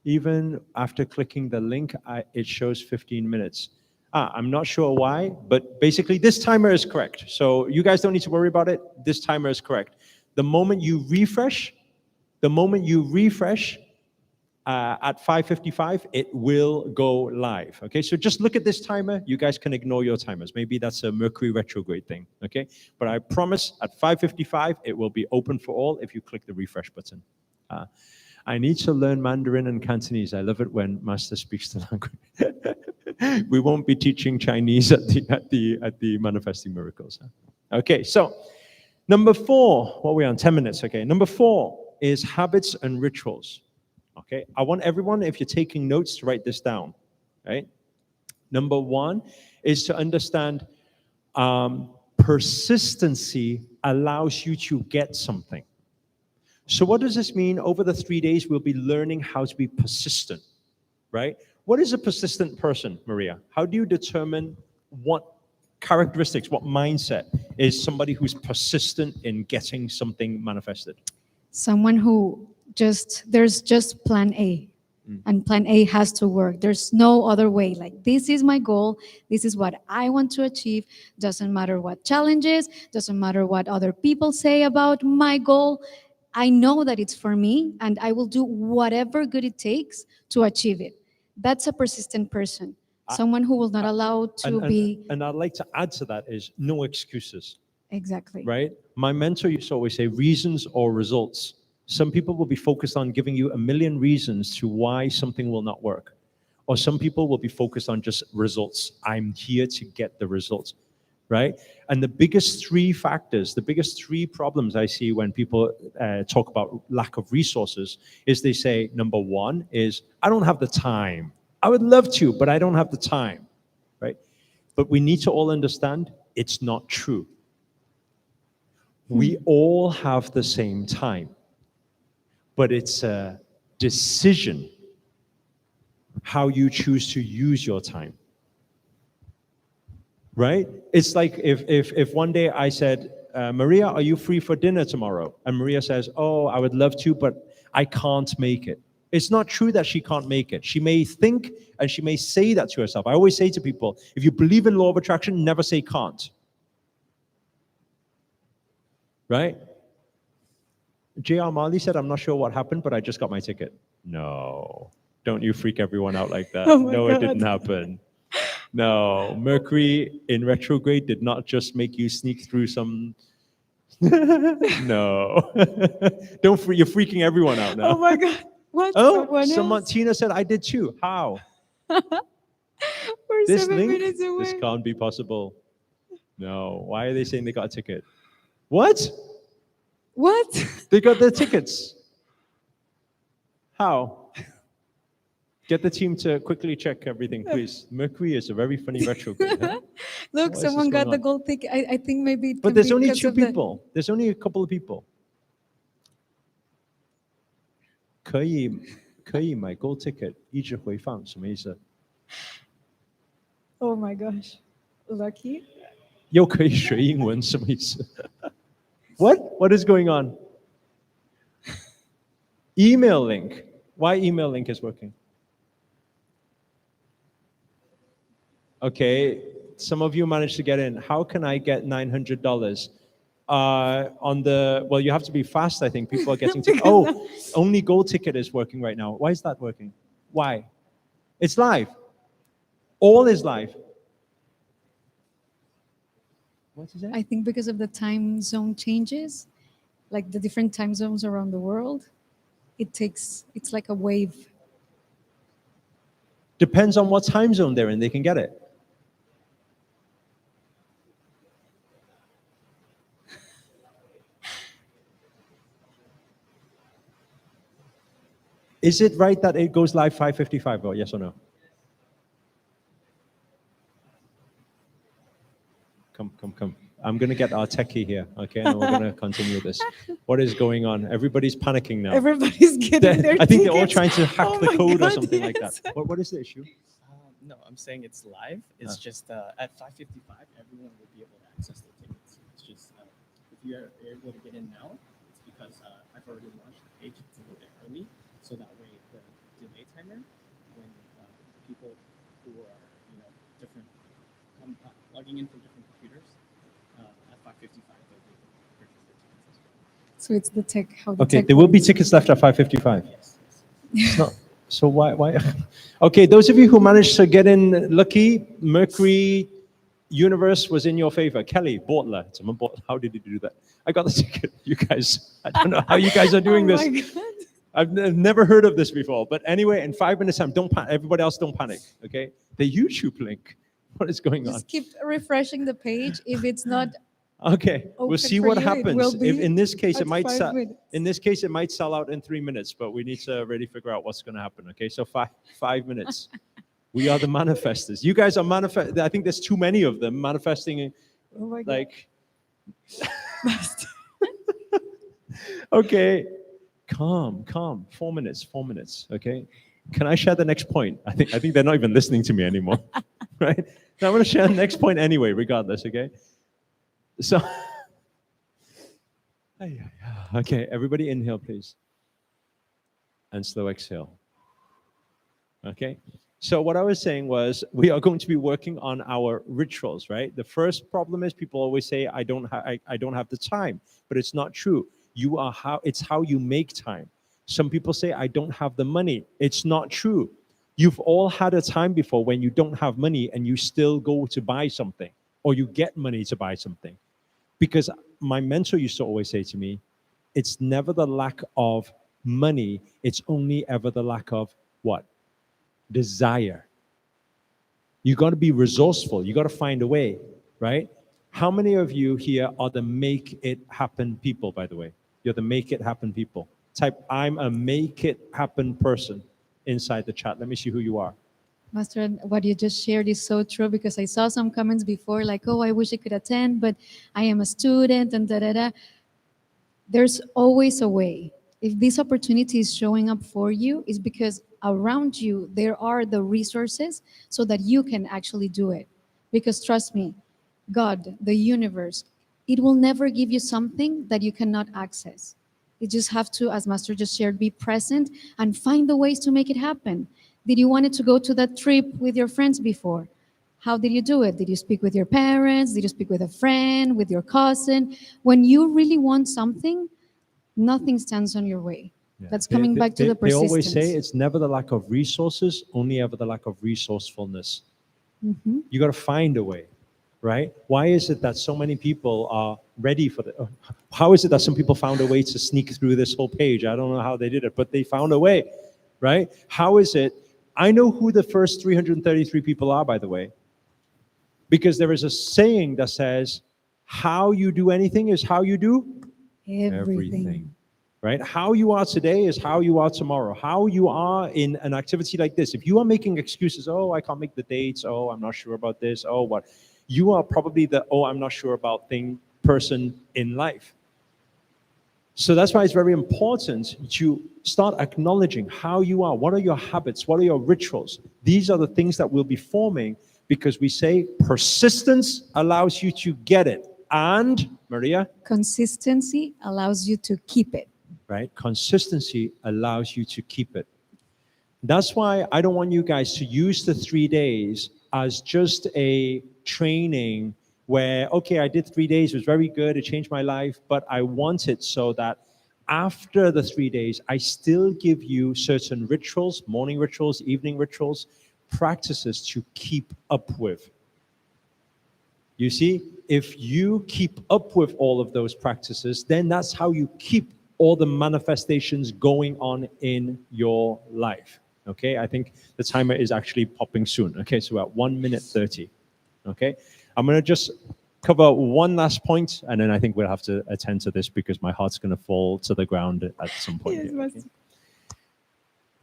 [SPEAKER 2] even after clicking the link, it shows 15 minutes. I'm not sure why, but basically this timer is correct. So you guys don't need to worry about it. This timer is correct. The moment you refresh, at 5:55, it will go live. Okay, so just look at this timer. You guys can ignore your timers. Maybe that's a Mercury retrograde thing. Okay, but I promise at 5:55, it will be open for all if you click the refresh button. I need to learn Mandarin and Cantonese. I love it when Master speaks the language. We won't be teaching Chinese at the Manifesting Miracles. Huh? Okay, so number 4, what are we on? 10 minutes. Okay, number 4 is habits and rituals. Okay, I want everyone, if you're taking notes, to write this down, right? Number 1 is to understand persistency allows you to get something. So what does this mean? Over the 3 days, we'll be learning how to be persistent, right? What is a persistent person, Maria? How do you determine what characteristics, what mindset is somebody who's persistent in getting something manifested?
[SPEAKER 3] Someone who there's just plan A. And plan A has to work. There's no other way. Like, this is my goal. This is what I want to achieve. Doesn't matter what challenges, doesn't matter what other people say about my goal. I know that it's for me, and I will do whatever good it takes to achieve it. That's a persistent person. Someone who will not allow to be.
[SPEAKER 2] And I'd like to add to that is no excuses.
[SPEAKER 3] Exactly.
[SPEAKER 2] Right? My mentor used to always say reasons or results. Some people will be focused on giving you a million reasons to why something will not work. Or some people will be focused on just results. I'm here to get the results, right? And the biggest three factors, the biggest three problems I see when people talk about lack of resources is they say, number one is, I don't have the time. I would love to, but I don't have the time, right? But we need to all understand it's not true. We all have the same time. But it's a decision how you choose to use your time, right? It's like if one day I said, Maria, are you free for dinner tomorrow? And Maria says, oh, I would love to, but I can't make it. It's not true that she can't make it. She may think and she may say that to herself. I always say to people, if you believe in law of attraction, never say can't, right? J.R. Marley said, I'm not sure what happened, but I just got my ticket. No, don't you freak everyone out like that.
[SPEAKER 3] Oh my
[SPEAKER 2] No,
[SPEAKER 3] God.
[SPEAKER 2] it didn't happen. No, Mercury in retrograde did not just make you sneak through some... No. You're freaking everyone out now.
[SPEAKER 3] Oh my God. What?
[SPEAKER 2] Oh,
[SPEAKER 3] Someone else?
[SPEAKER 2] Tina said, I did too. How?
[SPEAKER 3] We're
[SPEAKER 2] This
[SPEAKER 3] 7
[SPEAKER 2] link?
[SPEAKER 3] minutes away.
[SPEAKER 2] This can't be possible. No, why are they saying they got a ticket? What?
[SPEAKER 3] What?
[SPEAKER 2] They got their tickets. How? Get the team to quickly check everything, please. Mercury is a very funny retrograde. Huh?
[SPEAKER 3] Look,
[SPEAKER 2] What is
[SPEAKER 3] someone
[SPEAKER 2] this
[SPEAKER 3] got
[SPEAKER 2] going
[SPEAKER 3] the
[SPEAKER 2] on?
[SPEAKER 3] gold ticket. I think maybe it
[SPEAKER 2] But
[SPEAKER 3] can
[SPEAKER 2] there's
[SPEAKER 3] be
[SPEAKER 2] only
[SPEAKER 3] because
[SPEAKER 2] two
[SPEAKER 3] of the-
[SPEAKER 2] people. There's only a couple of people. 可以买 gold ticket 一直回放什么意思？
[SPEAKER 3] Oh my gosh. Lucky.
[SPEAKER 2] 又可以学英文什么意思？ What is going on? Email link. Why email link is working? Okay, some of you managed to get in. How can I get $900? Well, you have to be fast, I think. People are getting to... Oh, only gold ticket is working right now. Why is that working? Why? It's live. All is live. What is it?
[SPEAKER 3] I think because of the time zone changes, like the different time zones around the world, it's like a wave.
[SPEAKER 2] Depends on what time zone they're in, they can get it. Is it right that it goes live 5:55? Or yes or no? Come. I'm going to get our techie here, okay? And we're going to continue this. What is going on? Everybody's panicking now.
[SPEAKER 3] Everybody's getting their
[SPEAKER 2] I think they're all
[SPEAKER 3] tickets.
[SPEAKER 2] trying to hack
[SPEAKER 3] Oh
[SPEAKER 2] the
[SPEAKER 3] my
[SPEAKER 2] code or
[SPEAKER 3] God,
[SPEAKER 2] something like
[SPEAKER 3] yes.
[SPEAKER 2] that. What is the issue?
[SPEAKER 4] No, I'm saying it's live. It's just at 5:55, everyone will be able to access the tickets. It's just if you're able to get in now, it's because I've already launched the page a little bit early, so that way the delay timer, when people who are different, logging in from different computers at 5:55, they'll be able to purchase their tickets as well.
[SPEAKER 3] So it's the tech. How the
[SPEAKER 2] Okay,
[SPEAKER 3] tech
[SPEAKER 2] there will be
[SPEAKER 3] works.
[SPEAKER 2] tickets left at 5:55.
[SPEAKER 4] Yes.
[SPEAKER 2] It's not. So why? Okay, those of you who managed to get in lucky, Mercury universe was in your favor. Kelly, Bortler. Someone bought. How did you do that? I got the ticket. You guys, I don't know how you guys are doing
[SPEAKER 3] Oh
[SPEAKER 2] this.
[SPEAKER 3] my God.
[SPEAKER 2] I've never heard of this before. But anyway, in 5 minutes time, don't panic. Everybody else, don't panic. Okay, the YouTube link. What is going on?
[SPEAKER 3] Just keep refreshing the page. If it's not,
[SPEAKER 2] Okay, we'll
[SPEAKER 3] open
[SPEAKER 2] see
[SPEAKER 3] for
[SPEAKER 2] what
[SPEAKER 3] you, it
[SPEAKER 2] happens.
[SPEAKER 3] will be
[SPEAKER 2] If in this case it
[SPEAKER 3] at
[SPEAKER 2] might
[SPEAKER 3] 5
[SPEAKER 2] sell.
[SPEAKER 3] minutes.
[SPEAKER 2] In this case, it might sell out in 3 minutes, but we need to really figure out what's going to happen. Okay, so 5 minutes. We are the manifestors. You guys are manifest. I think there's too many of them manifesting.
[SPEAKER 3] oh my God.
[SPEAKER 2] Like, okay, calm. 4 minutes. 4 minutes. Okay, can I share the next point? I think they're not even listening to me anymore. Right? Now I'm going to share the next point anyway, regardless, okay? So, okay, everybody inhale, please. And slow exhale. Okay? So what I was saying was we are going to be working on our rituals, right? The first problem is people always say, I don't have the time, but it's not true. It's how you make time. Some people say, I don't have the money. It's not true. You've all had a time before when you don't have money and you still go to buy something, or you get money to buy something. Because my mentor used to always say to me, it's never the lack of money, it's only ever the lack of what? Desire. You got to be resourceful. You got to find a way, right? How many of you here are the make it happen people, by the way? You're the make it happen people. Type, I'm a make it happen person inside the chat. Let me see who you are.
[SPEAKER 3] Master, what you just shared is so true because I saw some comments before like, oh, I wish I could attend, but I am a student and da. There's always a way. If this opportunity is showing up for you, it's because around you there are the resources so that you can actually do it. Because trust me, God, the universe, it will never give you something that you cannot access. You just have to, as Master just shared, be present and find the ways to make it happen. Did you wanted to go to that trip with your friends before? How did you do it? Did you speak with your parents? Did you speak with a friend, with your cousin? When you really want something, nothing stands on your way.
[SPEAKER 2] Yeah.
[SPEAKER 3] That's coming back to the
[SPEAKER 2] They
[SPEAKER 3] persistence.
[SPEAKER 2] always say it's never the lack of resources, only ever the lack of resourcefulness. You got to find a way, right? Why is it that so many people are ready for the? How is it that some people found a way to sneak through this whole page? I don't know how they did it, but they found a way, right? How is it? I know who the first 333 people are, by the way, because there is a saying that says, "How you do anything is how you do
[SPEAKER 3] Everything.
[SPEAKER 2] right? How you are today is how you are tomorrow. How you are in an activity like this. If you are making excuses, oh, I can't make the dates, oh, I'm not sure about this, oh, what? You are probably the, oh, I'm not sure about person in life. So that's why it's very important to start acknowledging how you are. What are your habits? What are your rituals? These are the things that we'll be forming because we say persistence allows you to get it. And, Maria?
[SPEAKER 3] Consistency allows you to keep it.
[SPEAKER 2] Right? Consistency allows you to keep it. That's why I don't want you guys to use the 3 days as just a training where, okay, I did 3 days, it was very good, it changed my life, but I want it so that after the 3 days, I still give you certain rituals, morning rituals, evening rituals, practices to keep up with. You see, if you keep up with all of those practices, then that's how you keep all the manifestations going on in your life. Okay, I think the timer is actually popping soon. Okay, so we're at 1 minute 30. Okay, I'm going to just cover one last point, and then I think we'll have to attend to this because my heart's going to fall to the ground at some point.
[SPEAKER 3] Yes,
[SPEAKER 2] here, okay?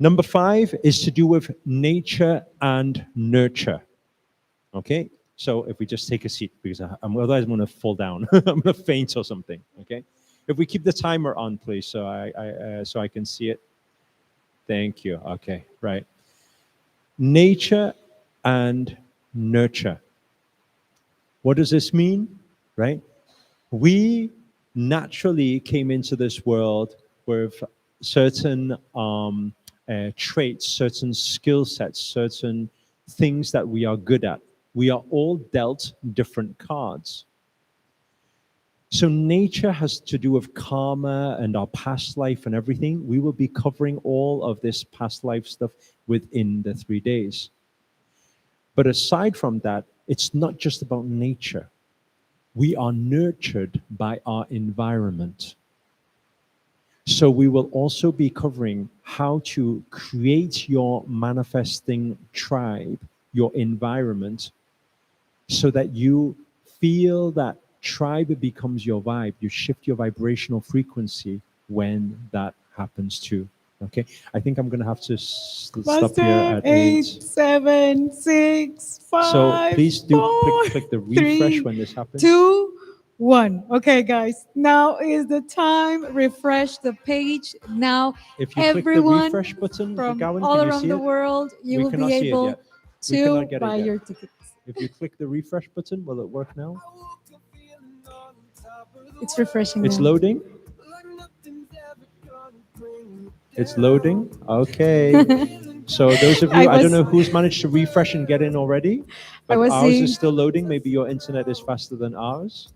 [SPEAKER 2] Number 5 is to do with nature and nurture. Okay, so if we just take a seat, because otherwise I'm going to fall down. I'm going to faint or something. Okay, if we keep the timer on, please, so I can see it. Thank you. Okay, right. Nature and nurture. What does this mean? Right? We naturally came into this world with certain traits, certain skill sets, certain things that we are good at. We are all dealt different cards. So nature has to do with karma and our past life and everything. We will be covering all of this past life stuff within the 3 days. But aside from that, it's not just about nature. We are nurtured by our environment. So we will also be covering how to create your manifesting tribe, your environment, so that you feel that tribe becomes your vibe. You shift your vibrational frequency when that happens too. Okay, I think I'm gonna have to stop here at 8,
[SPEAKER 1] 7, 6, 5.
[SPEAKER 2] So please do
[SPEAKER 1] 4,
[SPEAKER 2] click the refresh
[SPEAKER 1] 3,
[SPEAKER 2] when this happens.
[SPEAKER 1] 2, 1. Okay, guys. Now is the time. Refresh the page. Now,
[SPEAKER 2] If you click the
[SPEAKER 1] everyone
[SPEAKER 2] refresh button,
[SPEAKER 1] from
[SPEAKER 2] Gowan,
[SPEAKER 1] all
[SPEAKER 2] can you
[SPEAKER 1] around
[SPEAKER 2] see
[SPEAKER 1] the
[SPEAKER 2] it?
[SPEAKER 1] world, you
[SPEAKER 2] We
[SPEAKER 1] will
[SPEAKER 2] cannot
[SPEAKER 1] be
[SPEAKER 2] see it
[SPEAKER 1] able
[SPEAKER 2] yet. We cannot
[SPEAKER 1] to
[SPEAKER 2] get it
[SPEAKER 1] buy
[SPEAKER 2] yet.
[SPEAKER 1] your tickets.
[SPEAKER 2] If you click the refresh button, will it work now?
[SPEAKER 3] It's refreshing
[SPEAKER 2] It's
[SPEAKER 3] now.
[SPEAKER 2] loading. It's loading. Okay. So those of you, I don't know who's managed to refresh and get in already,
[SPEAKER 3] I
[SPEAKER 2] but
[SPEAKER 3] was
[SPEAKER 2] ours
[SPEAKER 3] seeing-
[SPEAKER 2] is still loading. Maybe your internet is faster than ours.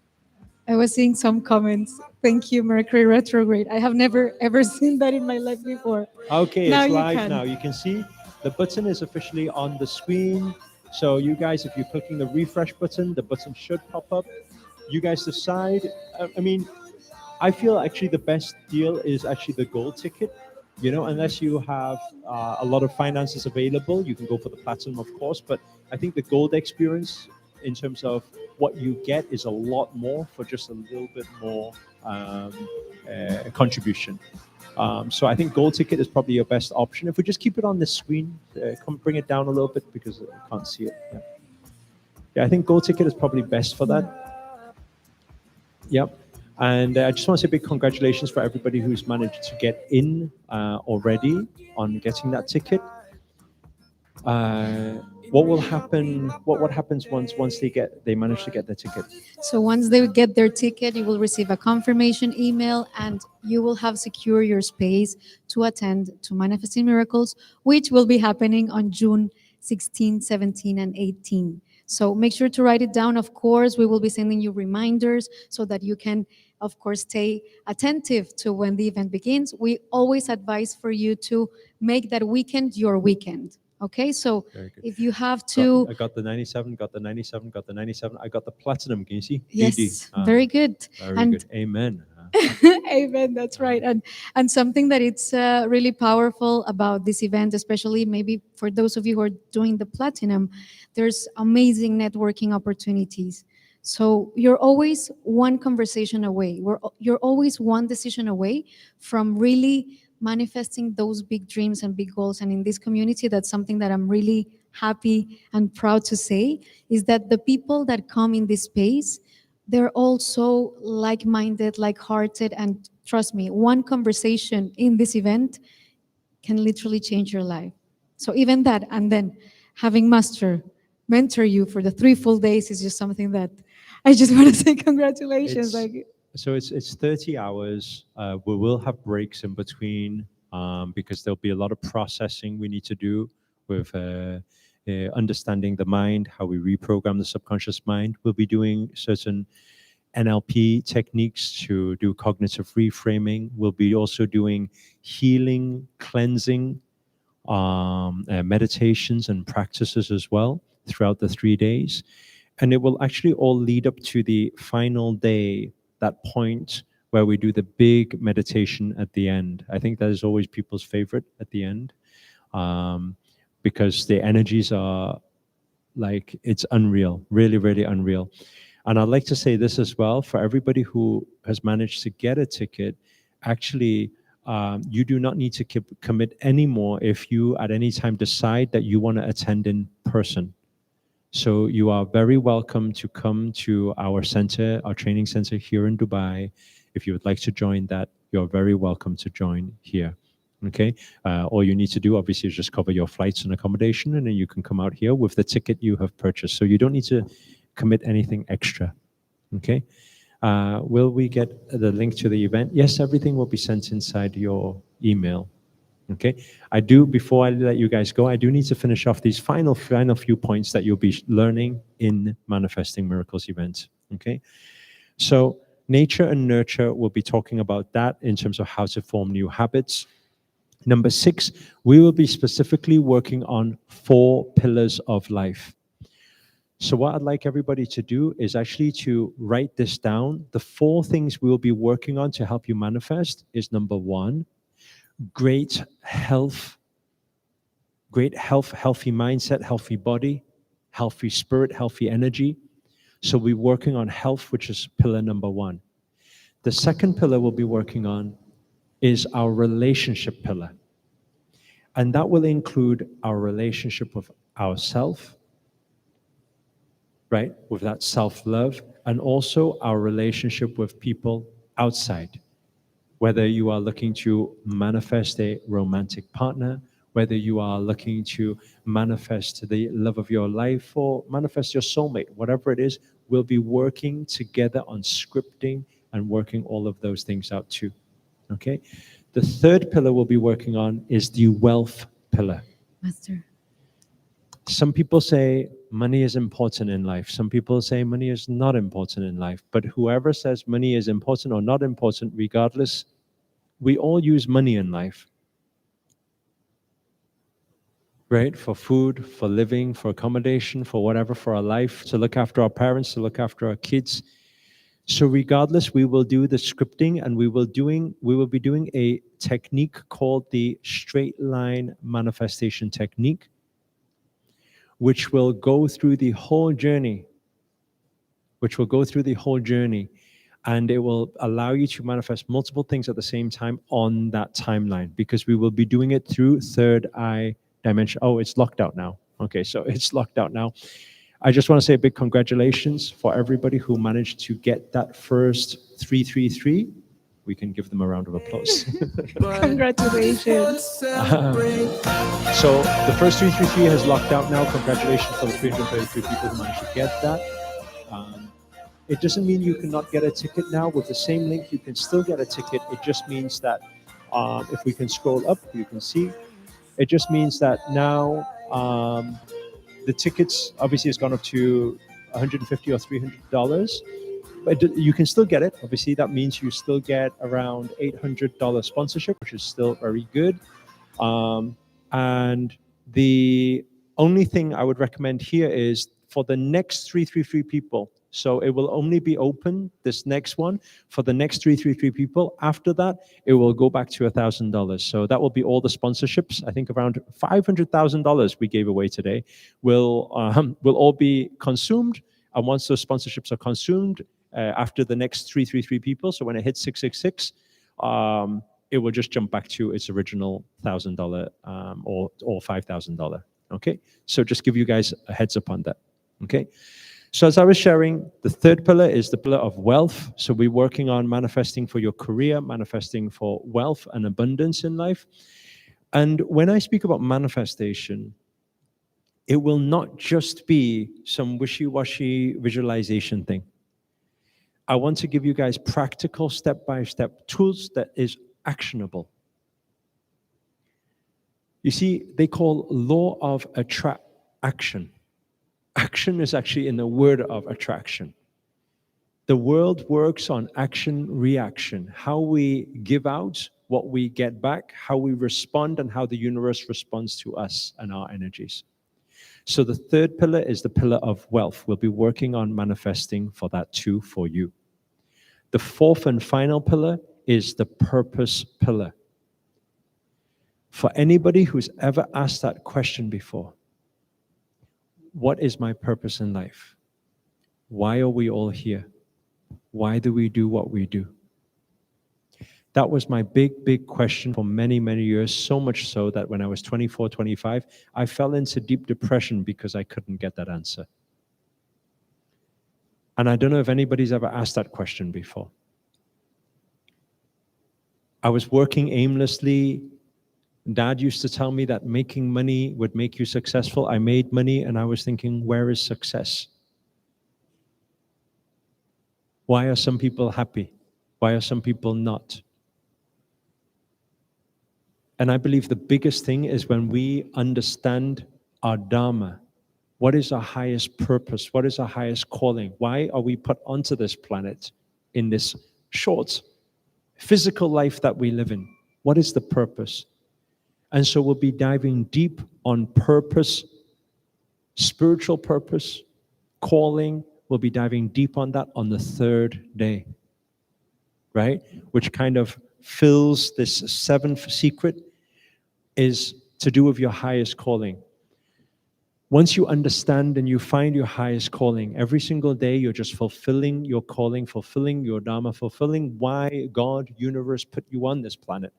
[SPEAKER 3] I was seeing some comments. Thank you, Mercury retrograde. I have never ever seen that in my life before.
[SPEAKER 2] Okay,
[SPEAKER 3] Now
[SPEAKER 2] it's
[SPEAKER 3] you
[SPEAKER 2] live
[SPEAKER 3] can.
[SPEAKER 2] now. You can see the button is officially on the screen. So you guys, if you're clicking the refresh button, the button should pop up. You guys decide. I mean, I feel actually the best deal is actually the gold ticket. You know, unless you have a lot of finances available, you can go for the platinum, of course. But I think the gold experience, in terms of what you get, is a lot more for just a little bit more contribution. So I think gold ticket is probably your best option. If we just keep it on the screen, come bring it down a little bit because I can't see it. Yeah. Yeah, I think gold ticket is probably best for that. Yep. And I just want to say big congratulations for everybody who's managed to get in already on getting that ticket. What will happen? What happens once they manage to get the ticket?
[SPEAKER 3] So once they get their ticket, you will receive a confirmation email and you will have secure your space to attend to Manifesting Miracles, which will be happening on June 16, 17, and 18. So make sure to write it down. Of course, we will be sending you reminders so that you can, of course, stay attentive to when the event begins. We always advise for you to make that weekend your weekend. Okay, so
[SPEAKER 2] Very good.
[SPEAKER 3] if you have to,
[SPEAKER 2] I got the 97, got the 97, got the 97. I got the platinum. Can you see?
[SPEAKER 3] yes,
[SPEAKER 2] DD.
[SPEAKER 3] very good.
[SPEAKER 2] Very
[SPEAKER 3] And
[SPEAKER 2] good. Amen.
[SPEAKER 3] Amen. That's right. And something that it's really powerful about this event, especially maybe for those of you who are doing the platinum, there's amazing networking opportunities. So you're always one conversation away. You're always one decision away from really manifesting those big dreams and big goals. And in this community, that's something that I'm really happy and proud to say is that the people that come in this space, they're all so like-minded, like-hearted, and trust me, one conversation in this event can literally change your life. So even that, and then having Master mentor you for the 3 full days is just something that I just want to say congratulations.
[SPEAKER 2] It's 30 hours. We will have breaks in between because there'll be a lot of processing we need to do with understanding the mind, how we reprogram the subconscious mind. We'll be doing certain NLP techniques to do cognitive reframing. We'll be also doing healing, cleansing, meditations and practices as well throughout the 3 days. And it will actually all lead up to the final day, that point where we do the big meditation at the end. I think that is always people's favorite at the end because the energies are like, it's unreal, really, really unreal. And I'd like to say this as well, for everybody who has managed to get a ticket, actually, you do not need to commit anymore if you at any time decide that you want to attend in person. So you are very welcome to come to our center, our training center here in Dubai. If you would like to join that, you're very welcome to join here. Okay, all you need to do obviously is just cover your flights and accommodation, and then you can come out here with the ticket you have purchased. So you don't need to commit anything extra. Okay, will we get the link to the event? Yes, everything will be sent inside your email. Okay, before I let you guys go, I do need to finish off these final few points that you'll be learning in Manifesting Miracles event. Okay, so nature and nurture, we'll be talking about that in terms of how to form new habits. Number 6, we will be specifically working on 4 pillars of life. So what I'd like everybody to do is actually to write this down. The 4 things we will be working on to help you manifest is number 1, great health, healthy mindset, healthy body, healthy spirit, healthy energy. So we're working on health, which is pillar number 1. The second pillar we'll be working on is our relationship pillar. And that will include our relationship with ourselves, right? With that self-love, and also our relationship with people outside. Whether you are looking to manifest a romantic partner, whether you are looking to manifest the love of your life or manifest your soulmate, whatever it is, we'll be working together on scripting and working all of those things out too. Okay? The third pillar we'll be working on is the wealth pillar.
[SPEAKER 3] Master.
[SPEAKER 2] Some people say money is important in life. Some people say money is not important in life. But whoever says money is important or not important, regardless, we all use money in life. Right? For food, for living, for accommodation, for whatever, for our life, to look after our parents, to look after our kids. So regardless, we will do the scripting, and we will be doing a technique called the straight line manifestation technique, which will go through the whole journey, and it will allow you to manifest multiple things at the same time on that timeline, because we will be doing it through third eye dimension. Oh, it's locked out now. Okay, so it's locked out now. I just want to say a big congratulations for everybody who managed to get that first 333. We can give them a round of applause.
[SPEAKER 3] Congratulations.
[SPEAKER 2] So the first 333 has locked out now. Congratulations for the 333 people who managed to get that. It doesn't mean you cannot get a ticket now. With the same link, you can still get a ticket. It just means that if we can scroll up, you can see. It just means that now the tickets obviously has gone up to $150 or $300, but you can still get it. Obviously, that means you still get around $800 sponsorship, which is still very good. And the only thing I would recommend here is for the next 333 people. So it will only be open, this next one, for the next 333 people. After that, it will go back to $1,000. So that will be all the sponsorships. I think around $500,000 we gave away today will all be consumed. And once those sponsorships are consumed, after the next 333 people, so when it hits 666, it will just jump back to its original $1,000 or $5,000. Okay, so just give you guys a heads up on that. Okay. So as I was sharing, the third pillar is the pillar of wealth. So we're working on manifesting for your career, manifesting for wealth and abundance in life. And when I speak about manifestation, it will not just be some wishy-washy visualization thing. I want to give you guys practical step-by-step tools that is actionable. You see, they call law of attraction. Action is actually in the word of attraction. The world works on action, reaction, how we give out, what we get back, how we respond, and how the universe responds to us and our energies. So the third pillar is the pillar of wealth. We'll be working on manifesting for that too for you. The fourth and final pillar is the purpose pillar. For anybody who's ever asked that question before, what is my purpose in life? Why are we all here? Why do we do what we do? That was my big question for many, many years, so much so that when I was 24, 25, I fell into deep depression because I couldn't get that answer. And I don't know if anybody's ever asked that question before. I was working aimlessly. Dad used to tell me that making money would make you successful. I made money and I was thinking, where is success? Why are some people happy? Why are some people not? And I believe the biggest thing is when we understand our Dharma. What is our highest purpose? What is our highest calling? Why are we put onto this planet in this short physical life that we live in? What is the purpose? And so we'll be diving deep on purpose, spiritual purpose, calling. We'll be diving deep on that on the third day, right? Which kind of fills this seventh secret, is to do with your highest calling. Once you understand and you find your highest calling, every single day you're just fulfilling your calling, fulfilling your Dharma, fulfilling why God, universe put you on this planet.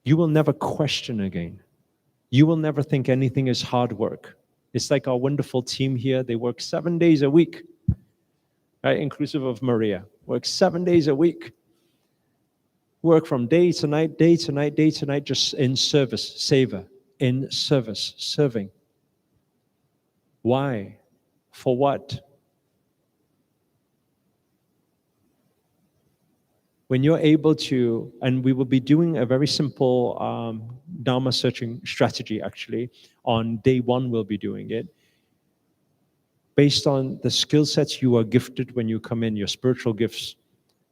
[SPEAKER 2] You will never question again. You will never think anything is hard work. It's like our wonderful team here. They work 7 days a week, right? Inclusive of Maria. Work 7 days a week. Work from day to night, day to night, day to night, just in service, savor, in service, serving. Why? For what? When you're able to, and we will be doing a very simple Dharma searching strategy actually. On day one, we'll be doing it. Based on the skill sets you are gifted when you come in, your spiritual gifts,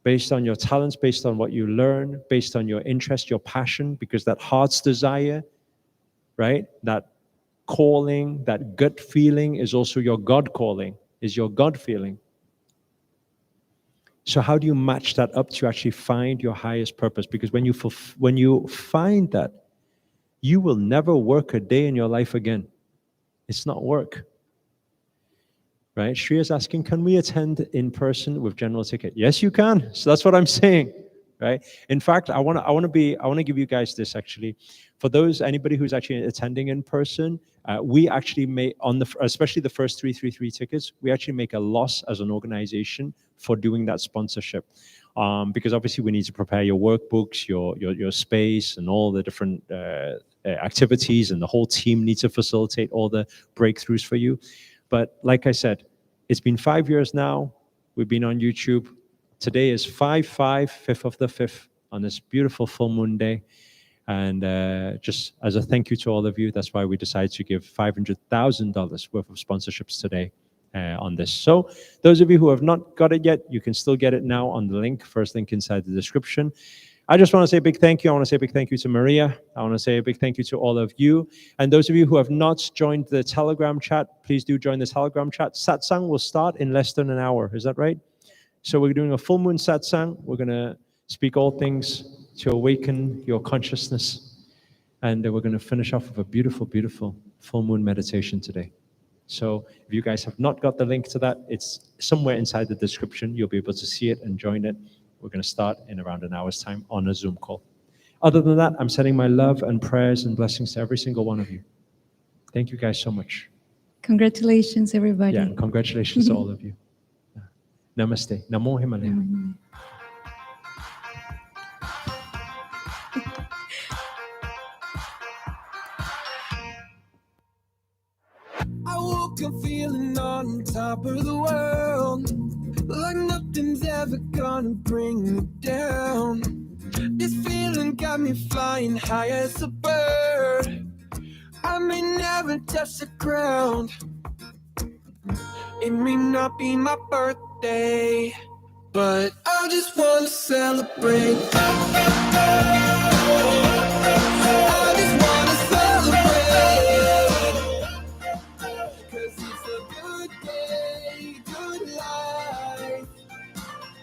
[SPEAKER 2] based on your talents, based on what you learn, based on your interest, your passion, because that heart's desire, right? That calling, that gut feeling is also your God calling, is your God feeling. So how do you match that up to actually find your highest purpose? Because when you find that, you will never work a day in your life again. It's not work. Right? Shri is asking, can we attend in person with general ticket? Yes, you can. So that's what I'm saying. Right? In fact, I want to give you guys this actually. For anybody who's actually attending in person, we actually make especially the first 333 tickets, we actually make a loss as an organization for doing that sponsorship. Because obviously we need to prepare your workbooks, your space, and all the different activities, and the whole team needs to facilitate all the breakthroughs for you. But like I said, it's been 5 years now. We've been on YouTube. Today is 5/5, 5th of the 5th, on this beautiful full moon day. And just as a thank you to all of you, that's why we decided to give $500,000 worth of sponsorships today on this. So those of you who have not got it yet, you can still get it now on the link, first link inside the description. I just want to say a big thank you. I want to say a big thank you to Maria. I want to say a big thank you to all of you. And those of you who have not joined the Telegram chat, please do join the Telegram chat. Satsang will start in less than an hour. Is that right? So we're doing a full moon satsang. We're going to speak all things to awaken your consciousness. And we're going to finish off with a beautiful, beautiful full moon meditation today. So if you guys have not got the link to that, it's somewhere inside the description. You'll be able to see it and join it. We're going to start in around an hour's time on a Zoom call. Other than that, I'm sending my love and prayers and blessings to every single one of you. Thank you guys so much.
[SPEAKER 3] Congratulations, everybody.
[SPEAKER 2] Yeah, and congratulations to all of you. Namaste. Namo Himalaya.
[SPEAKER 1] I woke up feeling on top of the world, like nothing's ever gonna bring me down. This feeling got me flying high as a bird. I may never touch the ground. It may not be my birthday, but I just wanna celebrate. I just wanna celebrate, 'cause it's a good day, good life.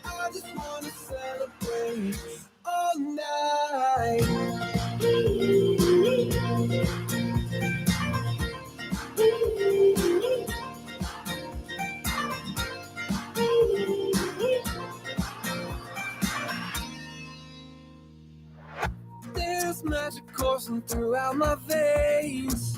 [SPEAKER 1] I just wanna celebrate all night. There's magic coursing throughout my veins.